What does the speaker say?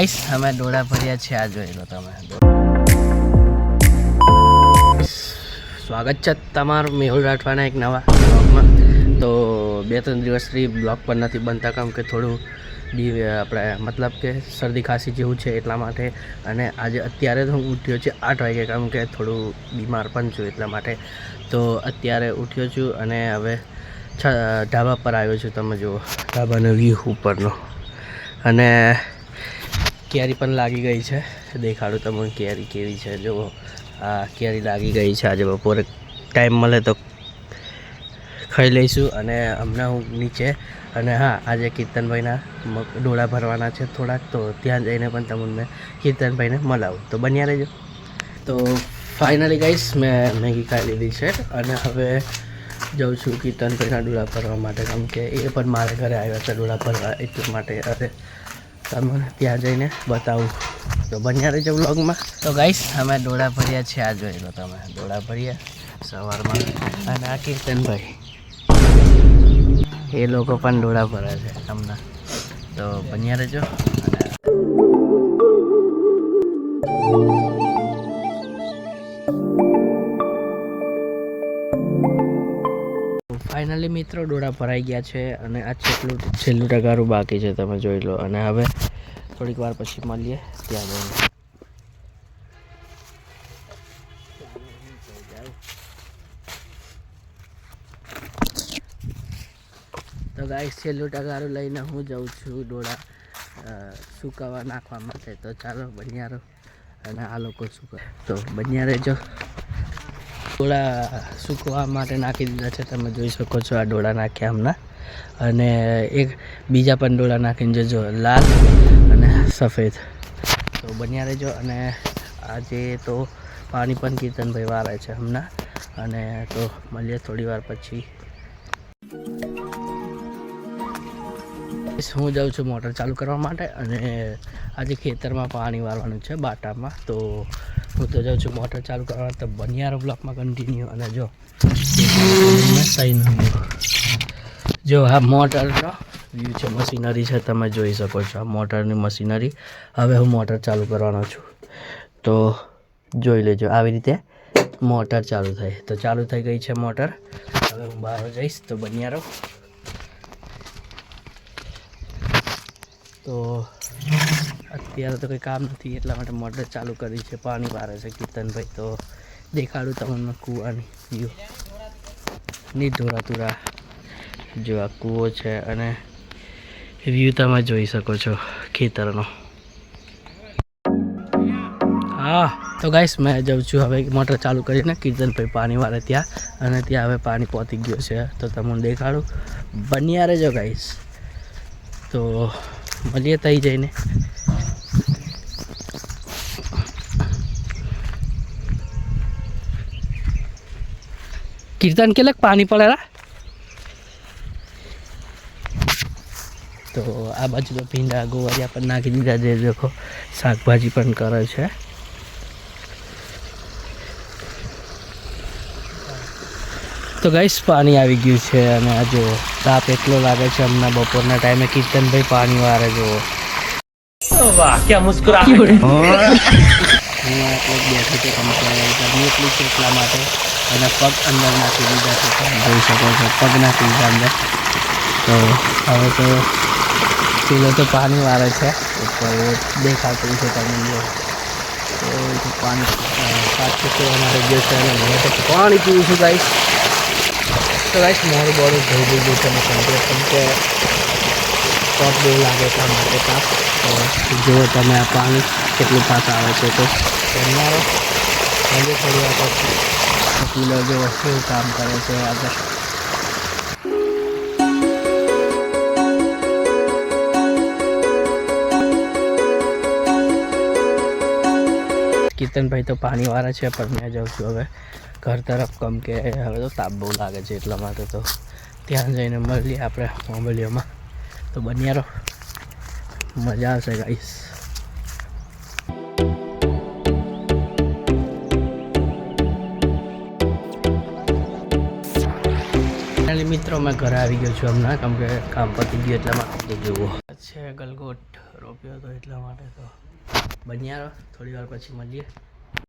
Guys અમે ડોળા ભર્યા છે, આ જોઈ લો તમે। સ્વાગત છે તમારું મેહુલ રાઠવાના એક નવા બ્લોગમાં। તો 2-3 દિવસથી બ્લોગ પર નથી બનતા, કેમ કે થોડું આપણે મતલબ કે શરદી ખાંસી જેવું છે એટલા માટે। અને આજે અત્યારે તો હું ઉઠ્યો છે 8 વાગે, કેમ કે થોડું બીમાર પણ છું એટલા માટે। તો અત્યારે ઉઠ્યો છું અને હવે ધાબા પર આવ્યો છું। તમે જુઓ ધાબાનો વ્યૂ ઉપરનો, અને કેરી પણ લાગી ગઈ છે। દેખાડું તમને કેરી કેવી છે, જુઓ આ કેરી લાગી ગઈ છે। આજે બપોરે ટાઈમ મળે તો ખાઈ લઈશું। અને હમણાં હું નીચે, અને હા આજે કીર્તનભાઈના ડોળા ભરવાના છે થોડાક, તો ત્યાં જઈને પણ તમને કીર્તનભાઈને મળાવું, તો બન્યા રહેજો। તો ફાઇનલી ગાઈસ મેં મેગી ખાઈ લીધી છે અને હવે જાઉં છું કીર્તનભાઈના ડોળા ભરવા માટે, કેમ કે એ પણ મારે ઘરે આવ્યા છે ડોળા ભરવા એટલા માટે। અરે તમને ત્યાં જઈને બતાવું, તો બન્યા રહેજો વ્લોગમાં। તો ગાઈસ અમે ડોળા ભર્યા છે, આ જોઈ લો તમે ડોળા ભર્યા સવારમાં। અને આ કીર્તનભાઈ એ લોકો પણ ડોળા ભરે છે હમણાં, તો બન્યા રહેજો। અને ફાઇનલી મિત્રો ડોળા ભરાઈ ગયા છે, અને આ છેલ્લું ટકારું બાકી છે, તમે જોઈ લો। અને હવે થોડીક વાર પછી મળીએ ત્યાં જઈને। તો ગાઈસ છેલ્લું ટકારું લઈને હું જાઉં છું ડોળા સુકાવા નાખવા માટે, તો ચાલો બન્યા રહો। અને આ લોકો તો બન્યા રહેજો। ડોળા સૂકવા માટે નાખી દીધા છે, તમે જોઈ શકો છો। આ ડોળા નાખ્યા હમણાં, અને એક બીજા પણ ડોળા નાખીને જો લાલ અને સફેદ, તો બન્યા રહેજો। અને આજે તો પાણી પણ કીર્તનભાઈ વાળે છે હમણાં, અને તો મળીએ થોડી વાર પછી। હું જાઉં છું મોટર ચાલુ કરવા માટે, અને આજે ખેતરમાં પાણી વાળવાનું છે બાટામાં, તો હું તો જાઉં છું મોટર ચાલુ કરવા। તો બન્યા બ્લોકમાં કન્ટિન્યુ। અને જો આ મોટરનો વ્યૂ છે, મશીનરી છે, તમે જોઈ શકો છો આ મોટરની મશીનરી। હવે હું મોટર ચાલુ કરવાનો છું, તો જોઈ લેજો આવી રીતે મોટર ચાલુ થાય। તો ચાલુ થઈ ગઈ છે મોટર, હવે હું બહાર જઈશ, તો બન્યા રહો। તો અત્યારે તો કંઈ કામ નથી એટલા માટે મોટર ચાલુ કરી છે, પાણી વારે છે કીર્તનભાઈ। તો દેખાડું તમને કૂવાની વ્યૂ, ની ધોરાતુરા જો આ કૂવો છે, અને વ્યૂ તમે જોઈ શકો છો ખેતરનો। હા તો ગાઈસ મેં જાઉં છું હવે મોટર ચાલુ કરીને કીર્તનભાઈ પાણી વાળે ત્યાં, અને ત્યાં હવે પાણી પહોંચી ગયું છે, તો તમને દેખાડું, બન્યા રહેજો ગાઈસ। તો મળીએ તઈ જઈને। કીર્તન કેટલાક પાણી પડેલા, તો આ બાજુ તો ભીંડા ગોવારિયા પણ નાખી દીધા છે, દેખો શાકભાજી પણ કરે છે। તો ગાઈસ પાણી આવી ગયું છે, અને આ જો તાપ એટલો લાગે છે હમણાં બપોરના ટાઈમે કીર્તનભાઈ પાણી વારે જુઓ। વાહ ક્યાં મુસ્કુરાહટ। હું એટલે બેઠો છે, ગરમી એટલી છે એટલા માટે, અને પગ અંદર નાખી દીધા છે, તમે જોઈ શકો છો પગ નાખી દીધા અંદર। તો હવે તો પેલો તો પાણી વાળે છે ઉપર, દેખાતું છે તમને, તો પાણી પાછું તો અમારે ગયો છે, અને મેં તો પાણી પીવું છું ગાઈસ। તો ગાઈસ મારું બોડું ધોઈ દીધું છે મેં કમ્પ્લીટ, કેમ કે તાપ બહુ લાગે એટલા માટે તાપ। તો જુઓ તમે આ પાણી કેટલું ફાસ્ટ આવે છે, તો તમારો આજે થોડી વાર પછી પીલો જો કેવું કામ કરે છે આગળ। કીર્તનભાઈ તો પાણી વાળા છે, પણ મેં જાઉં છું હવે ઘર તરફ, કેમ કે હવે તો તાપ બહુ લાગે છે એટલા માટે। તો ત્યાં જઈને મળીએ આપણે મોબાઈલોમાં, તો બન્યા રહો, મજા આવશે ગાઈસ। ફાઇનલી મિત્રો મેં ઘરે આવી ગયો છું હમણાં, કેમ કે કામ પતી ગયું એટલા માટે જુઓ છે ગલગોટ રોપ્યો હતો એટલા માટે. તો બન્યા થોડી વાર પછી મળીએ.